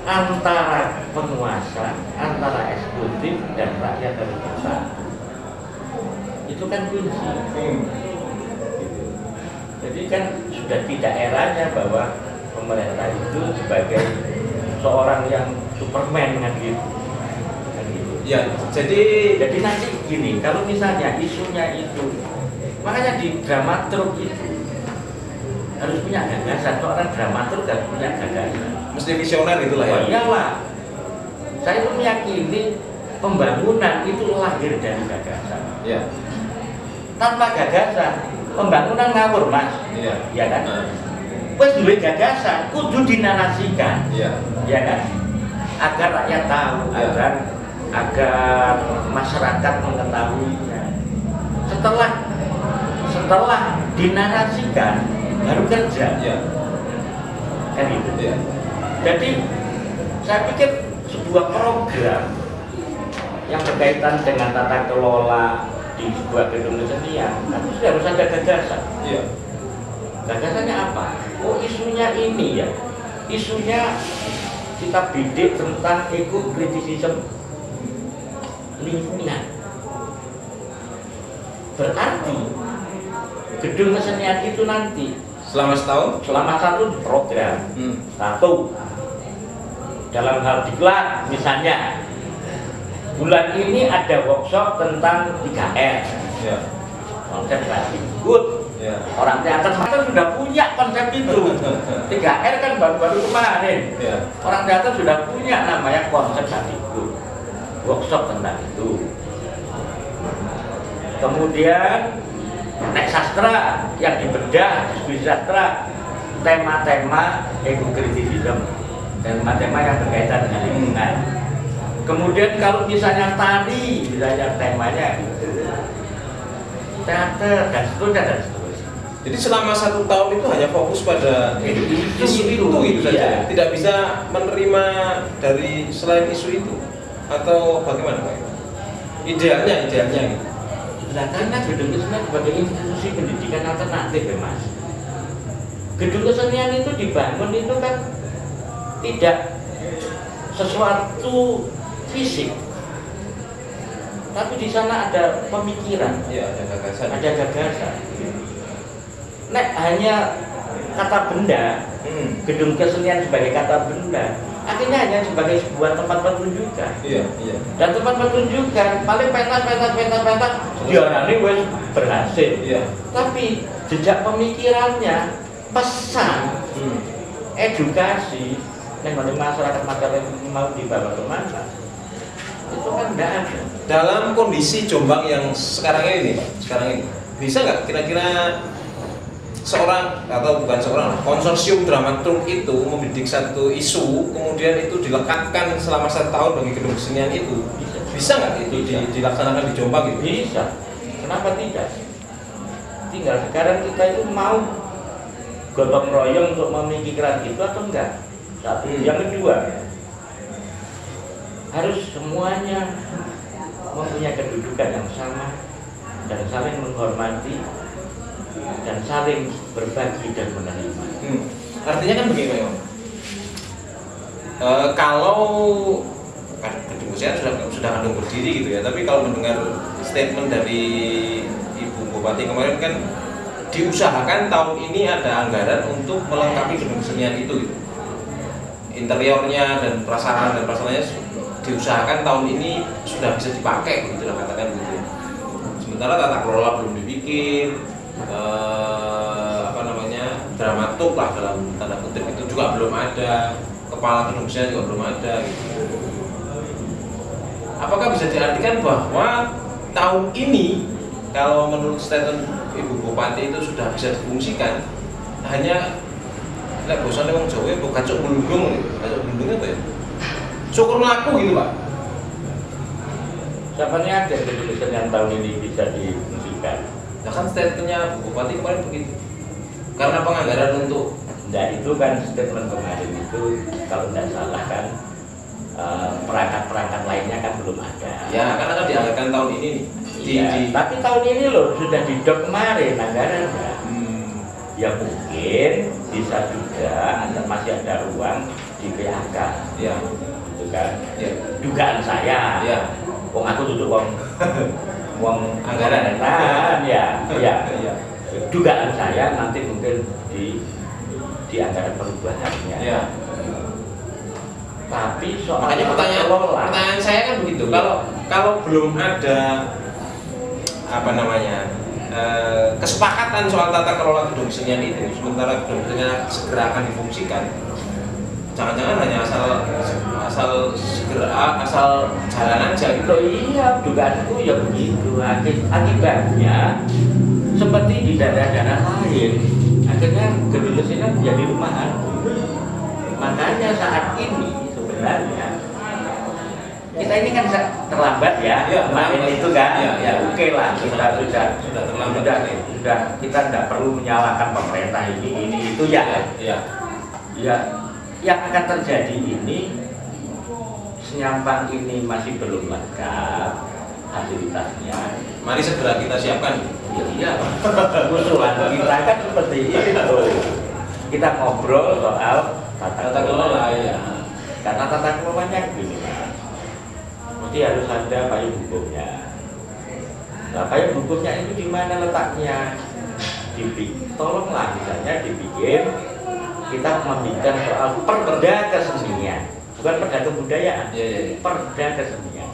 Speaker 1: Antara penguasa, antara eksekutif dan rakyat harus bersatu. Itu kan kunci. Jadi kan sudah tidak eranya bahwa pemerintah itu sebagai seorang yang Superman kan gitu.
Speaker 2: Ya, jadi
Speaker 1: nanti gini, kalau misalnya isunya itu, makanya di dramaturg itu harus punya gagasan. Seorang dramaturg harus punya gagasan.
Speaker 2: Mesti visioner itulah ya.
Speaker 1: Iyalah. Saya itu meyakini pembangunan itu lahir dari gagasan.
Speaker 2: Ya.
Speaker 1: Tanpa gagasan, pembangunan ngawur Mas.
Speaker 2: Iya.
Speaker 1: Ya kan? Wes duwe gagasan, kudu dinarasikan.
Speaker 2: Iya.
Speaker 1: Ya kan? Agar rakyat tahu, agar masyarakat mengetahuinya. Setelah dinarasikan baru kerja.
Speaker 2: Ya.
Speaker 1: Kan itu.
Speaker 2: Ya.
Speaker 1: Jadi saya pikir sebuah program yang berkaitan dengan tata kelola di sebuah gedung kesenian harus ada gagasan.
Speaker 2: Iya.
Speaker 1: Gagasannya apa? Oh, isunya ini ya. Isunya kita bidik tentang ekokritisisme lingkungan. Berarti gedung kesenian itu nanti
Speaker 2: Selama setahun?
Speaker 1: selama satu program satu dalam hal diklat misalnya bulan ini ada workshop tentang 3R.
Speaker 2: Ya.
Speaker 1: Konsep kreatif good.
Speaker 2: Ya.
Speaker 1: Orang teater sudah punya konsep itu. 3R kan baru-baru kemarin.
Speaker 2: Ya.
Speaker 1: Orang teater sudah punya namanya konsep kreatif good. Workshop tentang itu. Kemudian nek sastra yang dibedah, diskusi sastra, tema-tema ekokritisisme, tema-tema yang berkaitan dengan lingkungan. Kemudian kalau misalnya tari, misalnya temanya teater dan seterusnya.
Speaker 2: Jadi selama 1 tahun itu hanya fokus pada isu itu saja.
Speaker 1: Iya.
Speaker 2: Tidak bisa menerima dari selain isu itu atau bagaimana Pak? Idealnya gitu.
Speaker 1: Nah, karena gedung kesenian sebagai institusi pendidikan alternatif ya Mas. Gedung kesenian itu dibangun itu kan tidak sesuatu fisik, tapi di sana ada pemikiran,
Speaker 2: Ya, ada gagasan.
Speaker 1: ada gagasan. Nek hanya kata benda, gedung kesenian sebagai kata benda, akhirnya hanya sebagai sebuah tempat pertunjukan.
Speaker 2: Iya, iya.
Speaker 1: Dan tempat pertunjukan paling pentas diarani wes berhasil.
Speaker 2: Iya.
Speaker 1: Tapi jejak pemikirannya, pesan, edukasi yang masyarakat mau dibawa kemana, itu kan tidak ada.
Speaker 2: Dalam kondisi Jombang yang sekarang ini, bisa nggak kira-kira seorang atau bukan seorang konsorsium dramaturg itu membidik satu isu, kemudian itu dilekatkan selama 1 tahun bagi gedung kesenian itu, bisa nggak itu dilaksanakan di Jombang itu?
Speaker 1: Bisa. Kenapa tidak? Tinggal sekarang kita itu mau gotong royong untuk memikirkan itu atau enggak? Satu. Yang kedua, harus semuanya mempunyai kedudukan yang sama dan saling menghormati dan saling berbagi dan menerima.
Speaker 2: Artinya kan begini memang. Kalau gedung kesenian sudah kandung berdiri gitu ya, tapi kalau mendengar statement dari Ibu Bupati kemarin kan diusahakan tahun ini ada anggaran untuk melengkapi gedung kesenian itu gitu. Interiornya dan prasarannya diusahakan tahun ini sudah bisa dipakai begitu lah, katakan gitu. Sementara tata kelola belum dibikin, dramaturg lah dalam tanda kutip itu juga belum ada, kepala gedung kesenian juga belum ada gitu. Apakah bisa diartikan bahwa tahun ini kalau menurut statement Ibu Bupati itu sudah bisa difungsikan, hanya lek bosane wong Jawa itu kacuk belundung apa ya? Syukur laku gitu, Pak.
Speaker 1: Siapanya ada gedung kesenian tahun ini bisa difungsikan.
Speaker 2: Nah kan statementnya Bu Bupati kemarin begitu. Karena penganggaran untuk
Speaker 1: itu kan statement kemarin itu kalau tidak salah kan perangkat-perangkat lainnya kan belum ada.
Speaker 2: Ya, karena kan dianggarkan tahun ini nih.
Speaker 1: Tapi tahun ini loh sudah didok kemarin anggarannya. Ya mungkin bisa juga masih ada ruang di PHK.
Speaker 2: Ya.
Speaker 1: Itu kan.
Speaker 2: Ya.
Speaker 1: Dugaan saya.
Speaker 2: Ya.
Speaker 1: Wong aku duduk wong
Speaker 2: anggaran.
Speaker 1: Ya. Dugaan saya nanti mungkin di anggaran perubahannya.
Speaker 2: Ya.
Speaker 1: Tapi soal
Speaker 2: makanya pertanyaan saya kan begitu. Kalau belum ada kesepakatan soal tata kelola gedung kesenian itu, sementara gedung kesenian segera akan difungsikan, jangan-jangan hanya asal jalan aja gitu.
Speaker 1: Iya, dugaanku ya begitu. Akibatnya seperti di daerah-daerah lain, akhirnya gedung kesenian menjadi rumahan. Makanya saat ini sebenarnya kita ini kan terlambat ya, kemarin itu kan, oke lah, kita sudah terlambat, sudah kita tidak perlu menyalahkan pemerintah ini itu ya. Yang akan terjadi ini, Senyampang ini masih belum lengkap fasilitasnya.
Speaker 2: Mari segera kita siapkan.
Speaker 1: Iya, usulan kita kan seperti itu. Kita ngobrol soal tata kelola ya. Karena tata kelolanya gini, mesti harus ada payung hukumnya. Nah, payung hukumnya itu di mana letaknya? Tolonglah misalnya dibikin, kita membincang soal perda kesenian, bukan perda kebudayaan, perda kesenian.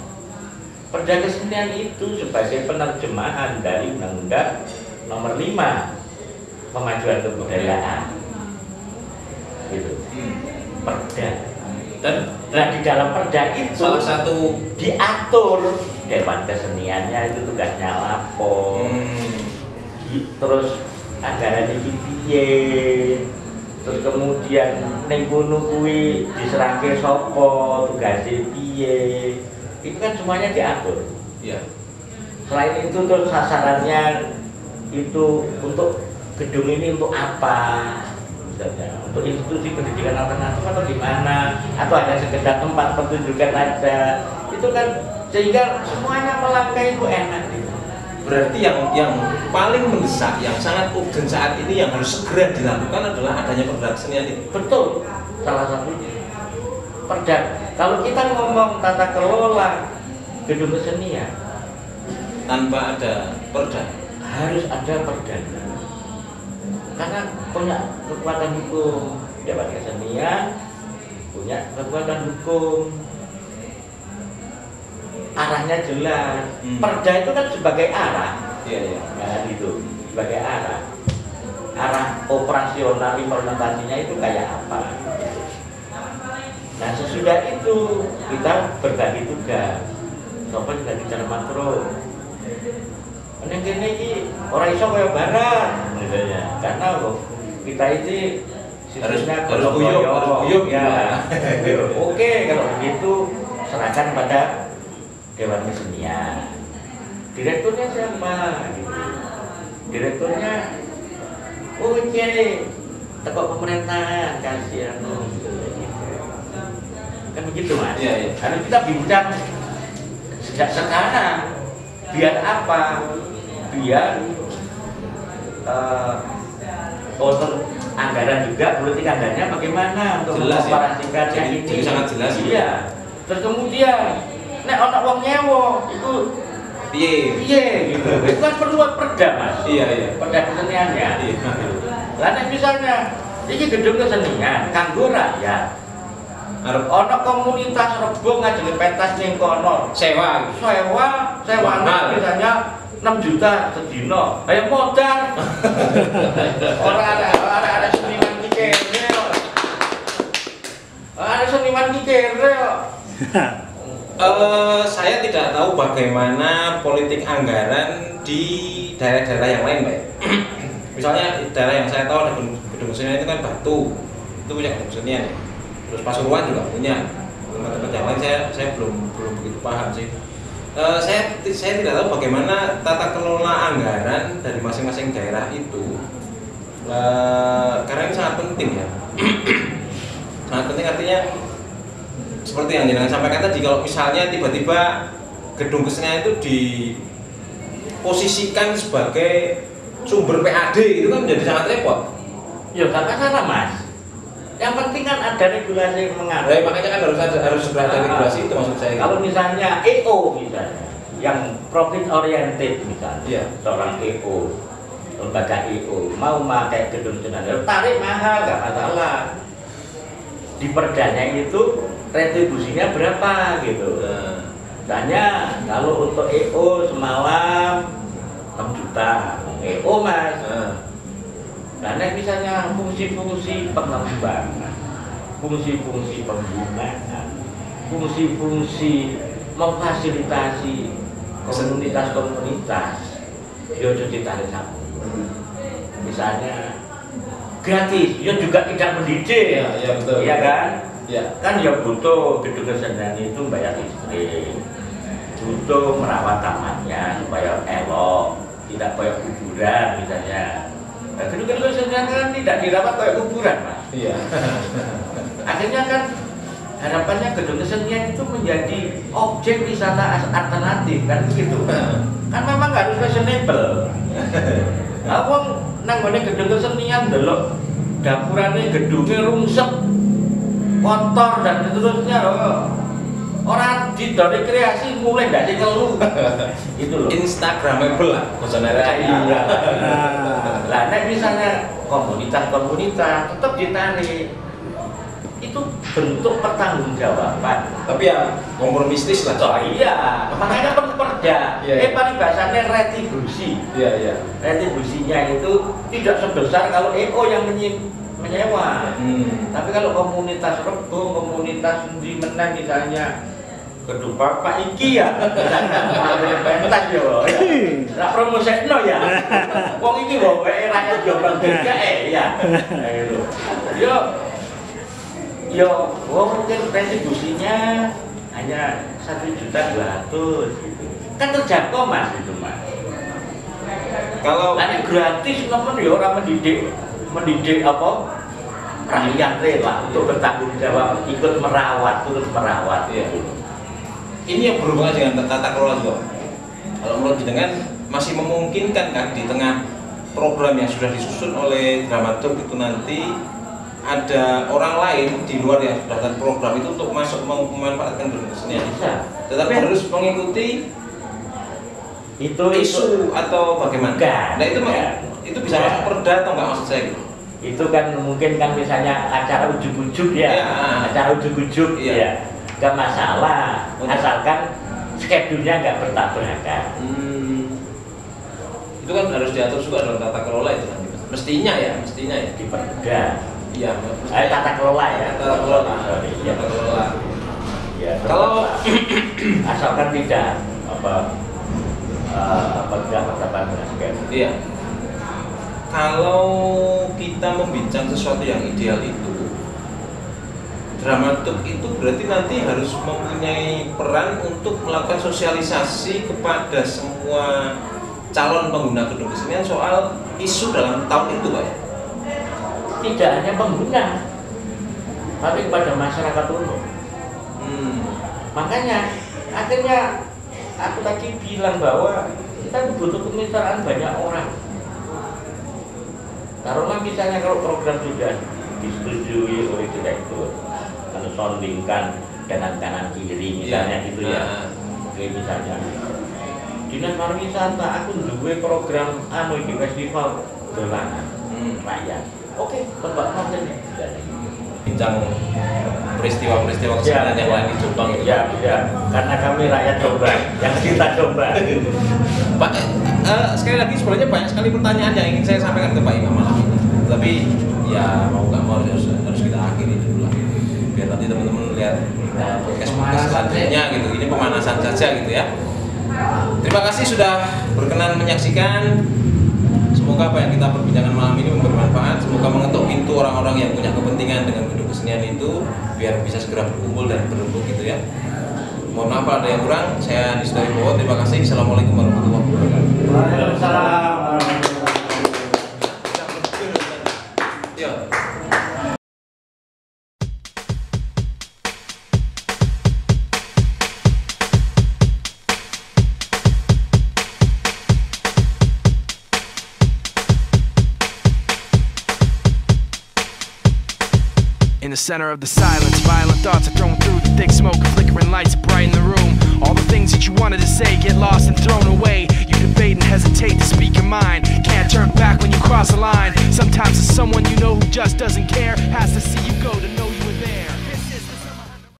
Speaker 1: Perda kesenian itu sebagai penerjemahan dari Undang-Undang Nomor 5 Pemajuan Kebudayaan. Gitu. Perda. Dan di dalam perda itu
Speaker 2: salah satu
Speaker 1: diatur dewan keseniannya itu tugasnya lapor, terus anggarannya piye, terus kemudian ning kono kuwi diserahke sapa, tugasnya piye, itu kan semuanya diatur.
Speaker 2: Ya.
Speaker 1: Selain itu terus sasarannya itu untuk gedung ini untuk apa? Untuk institusi pendidikan alternatif atau gimana, atau hanya sekedar tempat pertunjukan aja, itu kan sehingga semuanya melangkah itu enak gitu.
Speaker 2: Berarti yang paling mendesak, yang sangat urgent saat ini yang harus segera dilakukan adalah adanya perda kesenian ini.
Speaker 1: Betul, salah satunya perda. Kalau kita ngomong tata kelola gedung kesenian
Speaker 2: tanpa ada perda,
Speaker 1: harus ada perdana. Karena punya kekuatan hukum, dewan kesenian punya kekuatan hukum, arahnya jelas. Perda itu kan sebagai arah, nah, gitu, sebagai arah operasional implementasinya itu kayak apa. Nah sesudah itu kita berbagi tugas, sopan juga bicara makro. Neng kene iki ora iso kaya barat misalnya, karena kita ini harusnya guyub ya. Oke, kalau begitu serahkan pada dewan kesenian. Direkturnya siapa? Gitu. Direkturnya oke, teko pemerintahan kasihan gitu. Kan begitu Mas. Karena kita bincang sejak sekarang. Biar apa? Biar anggaran juga, politik anggarannya bagaimana untuk
Speaker 2: Jelas ya.
Speaker 1: mengoperasikannya
Speaker 2: Jadi
Speaker 1: ini.
Speaker 2: sangat jelas.
Speaker 1: Iya. Terus kemudian nek ana wong nyewa itu
Speaker 2: Piye?
Speaker 1: piye gitu. Itu kan perlu perda Mas.
Speaker 2: Iya.
Speaker 1: Perda keseniannya.
Speaker 2: Iya.
Speaker 1: Lah nek misalnya iki gedung kesenian kanggo rakyat.
Speaker 2: Arep
Speaker 1: Ana komunitas Rebo ngajeng pentas ning kono.
Speaker 2: sewa. Mahal.
Speaker 1: Misalnya 6 juta sedina. Ayo modal. Ora ada seniman iki kere kok. Ada seniman iki kere kok.
Speaker 2: Saya tidak tahu bagaimana politik anggaran di daerah-daerah yang lain, Pak. Misalnya daerah yang saya tahu ada gedung kesenian itu kan Batu, itu punya gedung kesenian. Terus Pasuruan juga punya. Tempat-tempat yang lain saya belum begitu paham sih. Saya tidak tahu bagaimana tata kelola anggaran dari masing-masing daerah itu. Karena ini sangat penting ya. Sangat penting artinya seperti yang jenengan sampaikan tadi, kalau misalnya tiba-tiba gedung kesenian itu diposisikan sebagai sumber PAD itu kan menjadi sangat repot.
Speaker 1: Ya gak masalah Mas. Yang penting kan ada regulasi yang mengatur.
Speaker 2: Makanya kan harus ada regulasi itu maksud saya.
Speaker 1: Kalau misalnya EO misalnya, yang profit oriented misalnya,
Speaker 2: Iya.
Speaker 1: seorang EO, lembaga EO mau pakai gedung kesenian, tarik mahal gak masalah. Di perdanya itu retribusinya berapa gitu. Misalnya kalau untuk EO semalam 6 juta, EO Mas. Nah, misalnya fungsi-fungsi pengembangan, fungsi-fungsi pembinaan, fungsi-fungsi memfasilitasi komunitas-komunitas, ya sudah ditarik sama. Misalnya gratis, ya juga tidak mendidik,
Speaker 2: Iya betul.
Speaker 1: iya kan?
Speaker 2: Iya.
Speaker 1: Kan ya butuh gedung kesenian itu bayar listrik, butuh merawat tamannya supaya elok, tidak kayak kuburan misalnya. Nah, gedung-gedung kesenian kan tidak dirawat kayak kuburan Mas.
Speaker 2: Iya.
Speaker 1: Akhirnya kan harapannya gedung kesenian itu menjadi objek wisata alternatif kan begitu. Kan memang harus fashionable. Aku nanggone gedung kesenian delok dapurane gedungnya rungsep, kotor dan seterusnya loh. Orang di dari kreasi mulai nggak ngeluh. Itu loh.
Speaker 2: Instagramable lah,
Speaker 1: Iya. Lah nek misalnya komunitas-komunitas tetap ditarik. Itu bentuk pertanggungjawaban.
Speaker 2: Tapi ya kompromistis lah.
Speaker 1: Oh iya, makanya perlu perda.
Speaker 2: Iya.
Speaker 1: Paling bahasanya retribusi.
Speaker 2: Iya.
Speaker 1: Retribusinya itu tidak sebesar kalau EO yang menyewa. Tapi kalau komunitas Rebo, komunitas di Menang misalnya gedung Bapak iki ya, pentas yo. Ora promosekno ya. Wong iki wong rakyat Jombang juga ya. Itu. Yo, mungkin retribusinya hanya 1.200.000 gitu. Kan terjangkau Mas itu Mas.
Speaker 2: Kalau
Speaker 1: Karena gratis teman ya orang mendidik apa rakyat rela untuk bertanggung jawab ikut merawat turut merawat.
Speaker 2: Iya. Ini yang berhubungan dengan tata kelola juga. Kalau menurut jenengan masih memungkinkan kan di tengah program yang sudah disusun oleh dramaturg itu nanti ada orang lain di luar yang sudah ada program itu untuk masuk memanfaatkan gedung kesenian.
Speaker 1: Bisa.
Speaker 2: Tetapi harus mengikuti
Speaker 1: Itu
Speaker 2: isu atau bagaimana?
Speaker 1: Bukan.
Speaker 2: Nah itu bisa
Speaker 1: Bukan.
Speaker 2: masuk perda atau nggak maksud saya gitu?
Speaker 1: itu kan mungkin kan misalnya acara ujuk-ujuk ya,
Speaker 2: Ya.
Speaker 1: acara ujuk-ujuk
Speaker 2: Iya.
Speaker 1: ya, gak masalah, asalkan schedule-nya nggak bertabrakan.
Speaker 2: Itu kan harus diatur juga dalam tata kelola itu kan. Mestinya ya.
Speaker 1: Di perda.
Speaker 2: Iya.
Speaker 1: Tata kelola ya.
Speaker 2: Tata kelola.
Speaker 1: Sorry, ya.
Speaker 2: Tata kelola.
Speaker 1: Ya,
Speaker 2: Kalau
Speaker 1: asalkan tidak tidak bertabrakan schedule.
Speaker 2: iya. Kalau kita membincang sesuatu yang ideal itu, dramaturg itu berarti nanti harus mempunyai peran untuk melakukan sosialisasi kepada semua calon pengguna gedung kesenian soal isu dalam tahun itu, Pak.
Speaker 1: Tidak hanya pengguna, tapi kepada masyarakat umum. Makanya akhirnya aku tadi bilang bahwa kita butuh kemitraan banyak orang. Taruhlah misalnya kalau program sudah disetujui oleh direktur, kalau soundingkan kanan kiri misalnya gitu ya. Oke, misalnya Dinas Pariwisata aku duwe program di festival dolanan rakyat. Oke, Bapak Presiden
Speaker 2: bincang peristiwa-peristiwa kesehatan yang lain di Jombang gitu.
Speaker 1: Ya, karena kami rakyat Jombang yang kita coba.
Speaker 2: Pak, sekali lagi sebenarnya banyak sekali pertanyaan yang ingin saya sampaikan ke Pak Imam malam ini. Tapi ya mau nggak mau harus kita akhiri dulu lah. Biar nanti teman-teman lihat podcast selanjutnya gitu. Ini pemanasan saja gitu ya. Terima kasih sudah berkenan menyaksikan. Semoga apa yang kita perbincangkan malam ini bermanfaat. Semoga mengetuk pintu orang-orang yang punya kepentingan dengan gedung kesenian itu biar bisa segera berkumpul dan berembuk gitu ya. Mohon maaf kalau ada yang kurang. Saya Andi Sudaryobowo. Terima kasih. Assalamualaikum warahmatullahi wabarakatuh.
Speaker 1: Waalaikumsalam.
Speaker 3: In the center of the silence, violent thoughts are thrown through the thick smoke, flickering lights brighten the room. All the things that you wanted to say get lost and thrown away. You debate and hesitate to speak your mind. Can't turn back when you cross a line. Sometimes it's someone you know who just doesn't care, has to see you go to know you.